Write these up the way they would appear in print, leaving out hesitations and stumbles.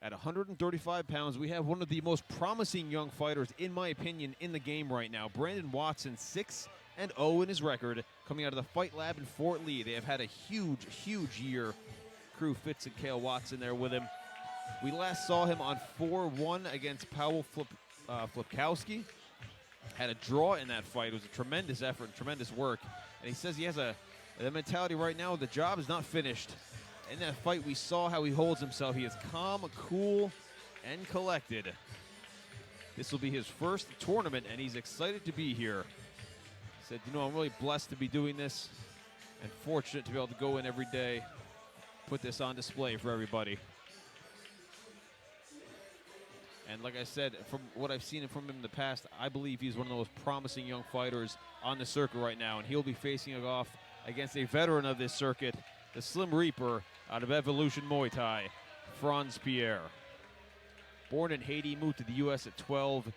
At 135 pounds, we have one of the most promising young fighters, in my opinion, in the game right now. Branden Watson, 6-0 in his record, coming out of the Fight Lab in Fort Lee. They have had a huge year. Crew Fitz and Kale Watson there with him. We last saw him on 4-1 against Powell Flipkowski. Had a draw in that fight. It was a tremendous effort and tremendous work. And he says he has the mentality right now, the job is not finished. In that fight, we saw how he holds himself. He is calm, cool, and collected. This will be his first tournament, and he's excited to be here. He said, I'm really blessed to be doing this and fortunate to be able to go in every day, put this on display for everybody. And like I said, from what I've seen from him in the past, I believe he's one of the most promising young fighters on the circuit right now, and he'll be facing off against a veteran of this circuit, the Slim Reaper out of Evolution Muay Thai, Frantz Pierre. Born in Haiti, moved to the U.S. at 12,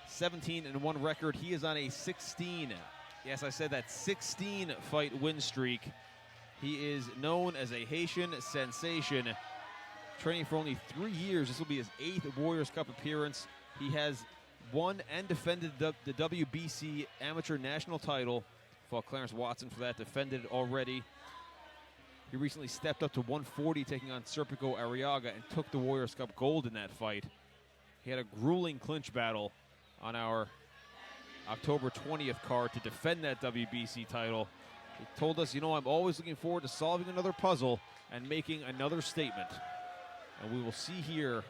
17-1 record. He is on a 16, yes, I said that, 16-fight win streak. He is known as a Haitian sensation, training for only 3 years. This will be his 8th Warriors Cup appearance. He has won and defended the WBC Amateur National title. Fought Clarence Watson for that, defended it already. He recently stepped up to 140, taking on Serpico Arriaga, and took the Warriors Cup gold in that fight. He had a grueling clinch battle on our October 20th card to defend that WBC title. He told us, I'm always looking forward to solving another puzzle and making another statement. And we will see here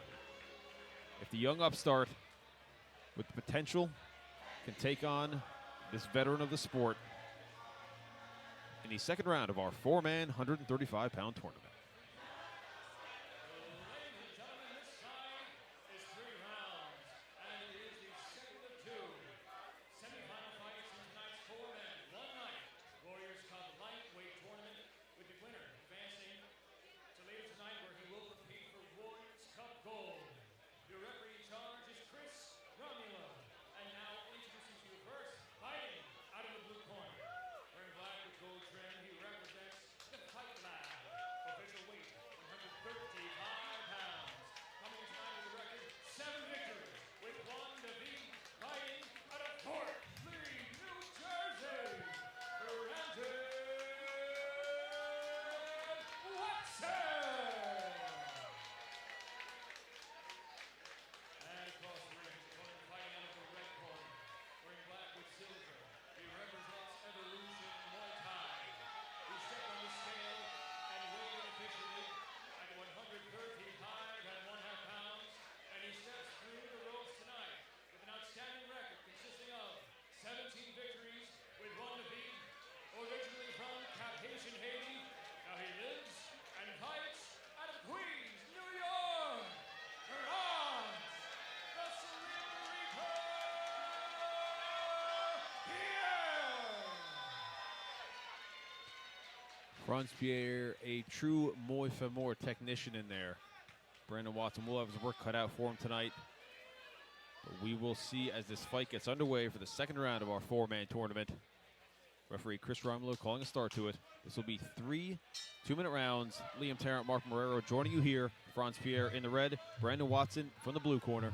if the young upstart with the potential can take on this veteran of the sport in the second round of our 4-man, 135-pound tournament. Frantz Pierre, a true Muay Thai technician in there. Branden Watson will have his work cut out for him tonight. But we will see as this fight gets underway for the second round of our 4-man tournament. Referee Chris Romulo calling a start to it. This will be 3 2-minute rounds. Liam Tarrant, Mark Marrero joining you here. Frantz Pierre in the red, Branden Watson from the blue corner.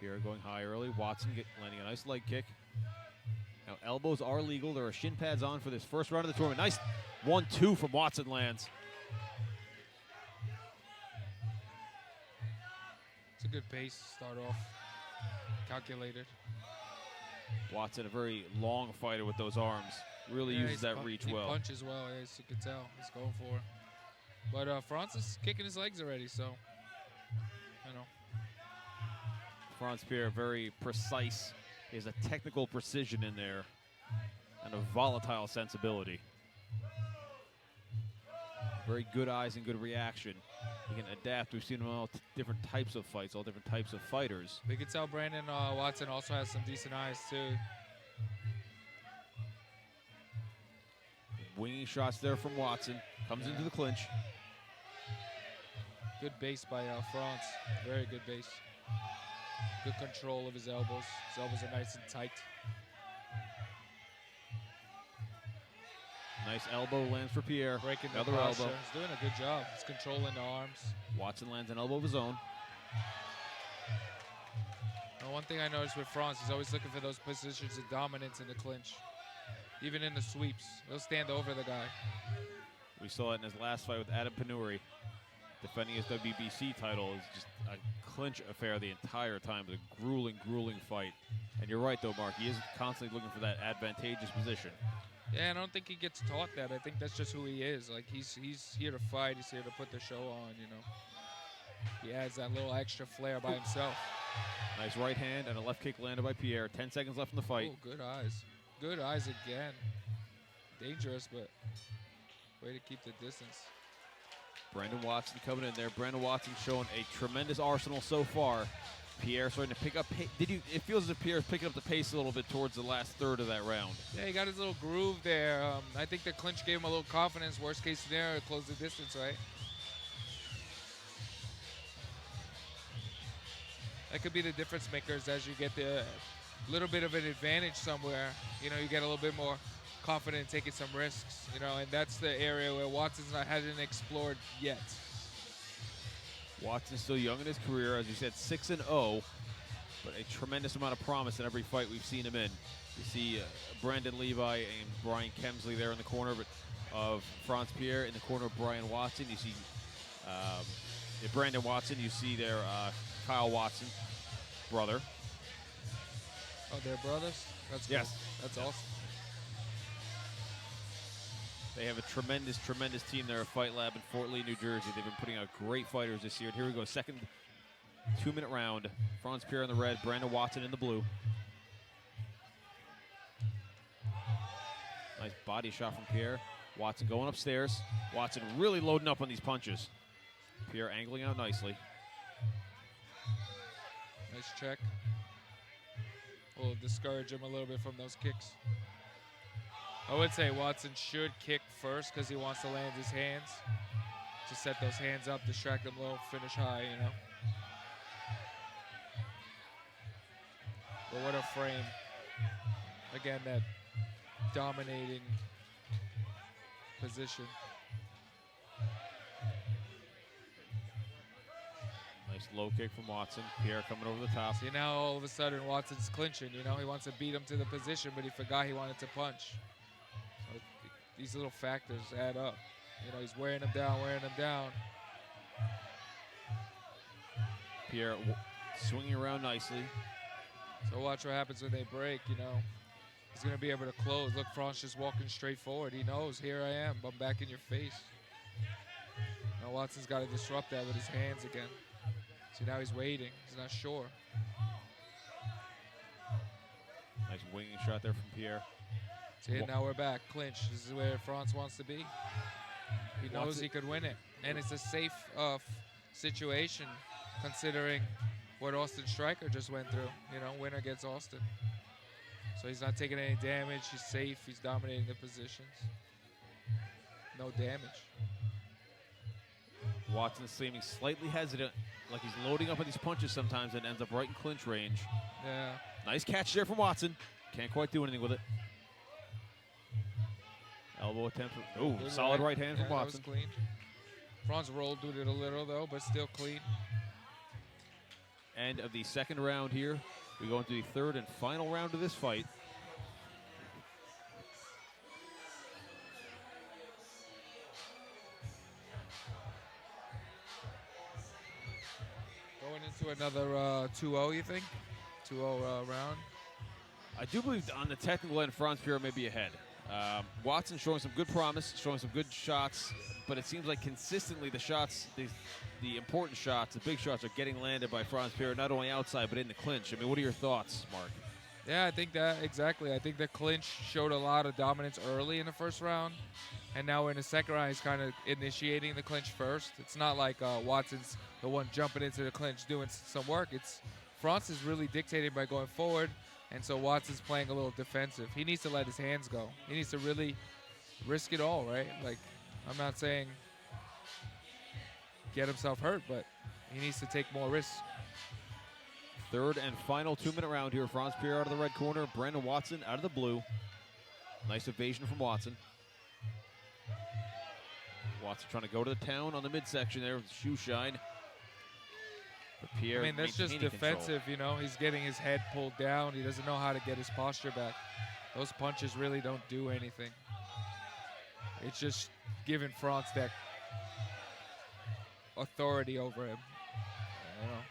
Pierre going high early. Watson landing a nice leg kick. Now, elbows are legal. There are shin pads on for this first round of the tournament. Nice 1-2 from Watson lands. It's a good pace to start off. Calculated. Watson, a very long fighter with those arms. Really uses that reach well. He punches well, as you can tell. He's going for it. But Frantz is kicking his legs already, so, Frantz Pierre, very precise. He has a technical precision in there and a volatile sensibility. Very good eyes and good reaction. He can adapt. We've seen him in all different types of fights, all different types of fighters. We can tell Branden Watson also has some decent eyes, too. Winging shots there from Watson. Comes into the clinch. Good base by Frantz. Very good base. Good control of his elbows. His elbows are nice and tight. Nice elbow lands for Pierre. Breaking the Another posture. elbow. He's doing a good job. He's controlling the arms. Watson lands an elbow of his own. Now, one thing I noticed with Frantz, he's always looking for those positions of dominance in the clinch. Even in the sweeps, he'll stand over the guy. We saw it in his last fight with Adam Panuri. Defending his WBC title is just a clinch affair the entire time. It was a grueling, grueling fight. And you're right, though, Mark. He is constantly looking for that advantageous position. Yeah, and I don't think he gets taught that. I think that's just who he is. Like, he's here to fight. He's here to put the show on, you know. He adds that little extra flair by himself. Nice right hand and a left kick landed by Pierre. 10 seconds left in the fight. Oh, good eyes. Good eyes again. Dangerous, but way to keep the distance. Branden Watson coming in there. Branden Watson showing a tremendous arsenal so far. Pierre starting to pick up. It feels as if Pierre's picking up the pace a little bit towards the last third of that round. Yeah, he got his little groove there. I think the clinch gave him a little confidence. Worst case scenario, close the distance, right? That could be the difference makers as you get the little bit of an advantage somewhere. You know, you get a little bit more confident in taking some risks, you know, and that's the area where Watson's hasn't explored yet. Watson's still young in his career, as you said, 6-0, but a tremendous amount of promise in every fight we've seen him in. You see Brandon Levi and Brian Kemsley there in the corner of Frantz Pierre. In the corner of Brian Watson, you see Branden Watson. You see there Kyle Watson, brother. Oh, they're brothers? That's cool. Yes. That's awesome. They have a tremendous, tremendous team there at Fight Lab in Fort Lee, New Jersey. They've been putting out great fighters this year. And here we go, second 2-minute round. Frantz Pierre in the red, Branden Watson in the blue. Nice body shot from Pierre. Watson going upstairs. Watson really loading up on these punches. Pierre angling out nicely. Nice check. Will discourage him a little bit from those kicks. I would say Watson should kick first because he wants to land his hands. To set those hands up, distract them low, finish high, you know. But what a frame. Again, that dominating position. Nice low kick from Watson. Pierre coming over the top. See, now all of a sudden Watson's clinching, you know. He wants to beat him to the position, but he forgot he wanted to punch. So these little factors add up. You know, he's wearing him down, Pierre swinging around nicely. So watch what happens when they break, you know. He's going to be able to close. Look, Frantz just walking straight forward. He knows, here I am. I'm back in your face. Now Watson's got to disrupt that with his hands again. See, now he's waiting. He's not sure. Nice winging shot there from Pierre. See, now we're back. Clinch. This is where Frantz wants to be. He knows he could win it. And it's a safe situation considering what Austin Stryker just went through. You know, winner gets Austin. So he's not taking any damage. He's safe. He's dominating the positions. No damage. Watson seeming slightly hesitant, like he's loading up on these punches sometimes and ends up right in clinch range. Yeah. Nice catch there from Watson. Can't quite do anything with it. Elbow attempt. Oh, solid right hand from Watson. That was clean. Frantz rolled with it a little, though, but still clean. End of the second round here. We go into the third and final round of this fight. Going into another 2-0, you think? 2-0 round? I do believe on the technical end, Frantz Pierre may be ahead. Watson showing some good promise, showing some good shots, but it seems like consistently the shots, the important shots, the big shots are getting landed by Frantz Pierre, not only outside but in the clinch. I mean, what are your thoughts, Mark? Yeah, I think that, exactly. I think the clinch showed a lot of dominance early in the first round, and now in the second round, he's kind of initiating the clinch first. It's not like Watson's the one jumping into the clinch doing some work. It's Frantz is really dictated by going forward, and so Watson's playing a little defensive. He needs to let his hands go. He needs to really risk it all, right? Like, I'm not saying get himself hurt, but he needs to take more risks. Third and final 2-minute round here. Frantz Pierre out of the red corner. Branden Watson out of the blue. Nice evasion from Watson. Watson trying to go to the town on the midsection there with the shoe shine. But Pierre, I mean, that's just maintaining defensive, you know. He's getting his head pulled down. He doesn't know how to get his posture back. Those punches really don't do anything. It's just giving Frantz that authority over him. You know.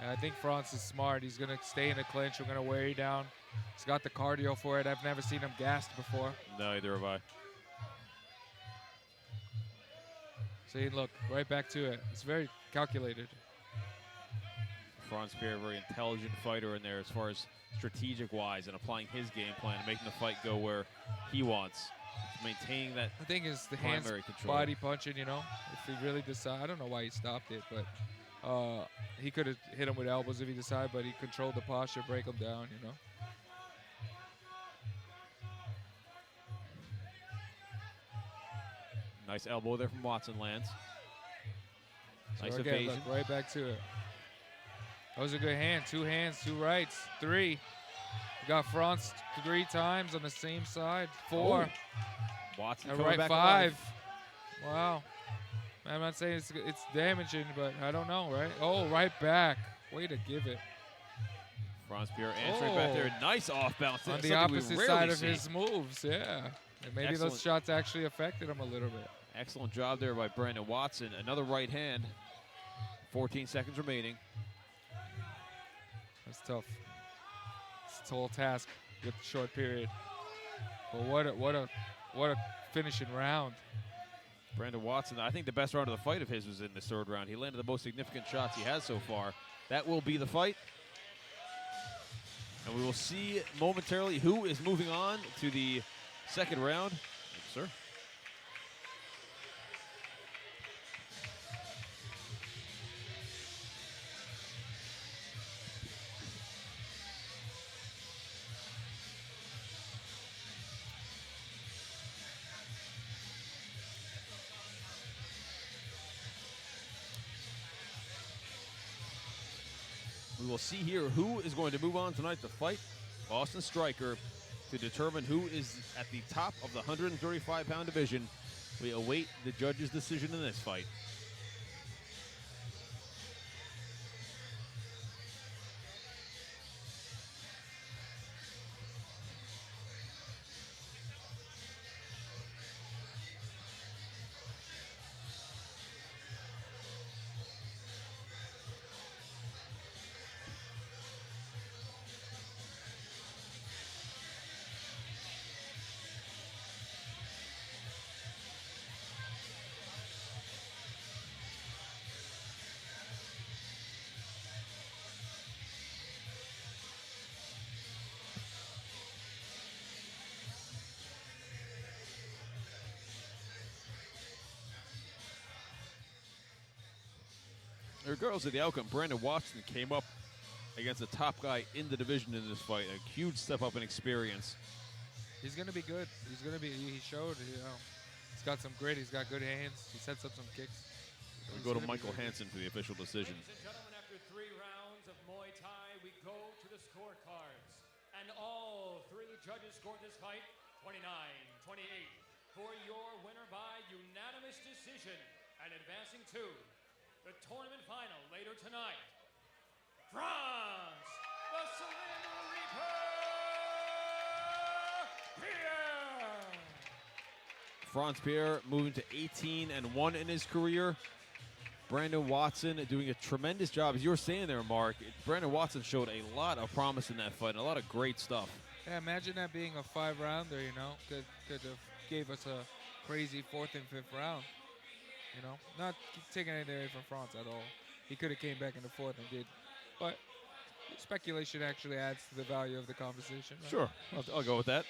And I think Frantz is smart. He's going to stay in the clinch. We're going to wear you down. He's got the cardio for it. I've never seen him gassed before. No, neither have I. See, look, right back to it. It's very calculated. Frantz Pierre, a very intelligent fighter in there as far as strategic-wise and applying his game plan and making the fight go where he wants. Maintaining that I think it's the hands, control. body punching, you know. If he really decide, I don't know why he stopped it, but he could have hit him with elbows if he decided, but he controlled the posture, break him down, you know. Nice elbow there from Watson lands. So Nice again, evasion. look, right back to it. That was a good hand. 2 hands, 2 rights, 3. You got Frantz 3 times on the same side. 4. Oh. Watson And coming right back 5. alive. Wow. I'm not saying it's damaging, but I don't know, right? Oh, right back. Way to give it. Frantz Pierre answering back there. Nice off bounce. On the Something we opposite rarely side of see. his moves, yeah. And maybe Excellent. those shots actually affected him a little bit. Excellent job there by Branden Watson. Another right hand. 14 seconds remaining. That's tough. It's a tall task with a short period. But what a finishing round. Branden Watson, I think the best round of the fight of his was in this 3rd round. He landed the most significant shots he has so far. That will be the fight. And we will see momentarily who is moving on to the 2nd round. Yes, sir. We will see here who is going to move on tonight to fight Boston Striker to determine who is at the top of the 135-pound division. We await the judge's decision in this fight. Regardless of the outcome, Branden Watson came up against the top guy in the division in this fight. A huge step up in experience. He's going to be good. He's going to be, he showed, you know, he's got some grit. He's got good hands. He sets up some kicks. We go to Michael Hansen for the official decision. Ladies and gentlemen, after 3 rounds of Muay Thai, we go to the scorecards. And all 3 judges scored this fight 29-28 for your winner by unanimous decision and advancing to the tournament final later tonight. Frantz, the Slim Reaper, Pierre. Frantz Pierre moving to 18-1 in his career. Branden Watson doing a tremendous job. As you were saying there, Mark, Branden Watson showed a lot of promise in that fight and a lot of great stuff. Yeah, imagine that being a 5-rounder, you know, could have gave us a crazy 4th and 5th round. You know, not taking anything away from Frantz at all. He could have came back in the 4th and did. But speculation actually adds to the value of the conversation. Right? Sure, I'll go with that.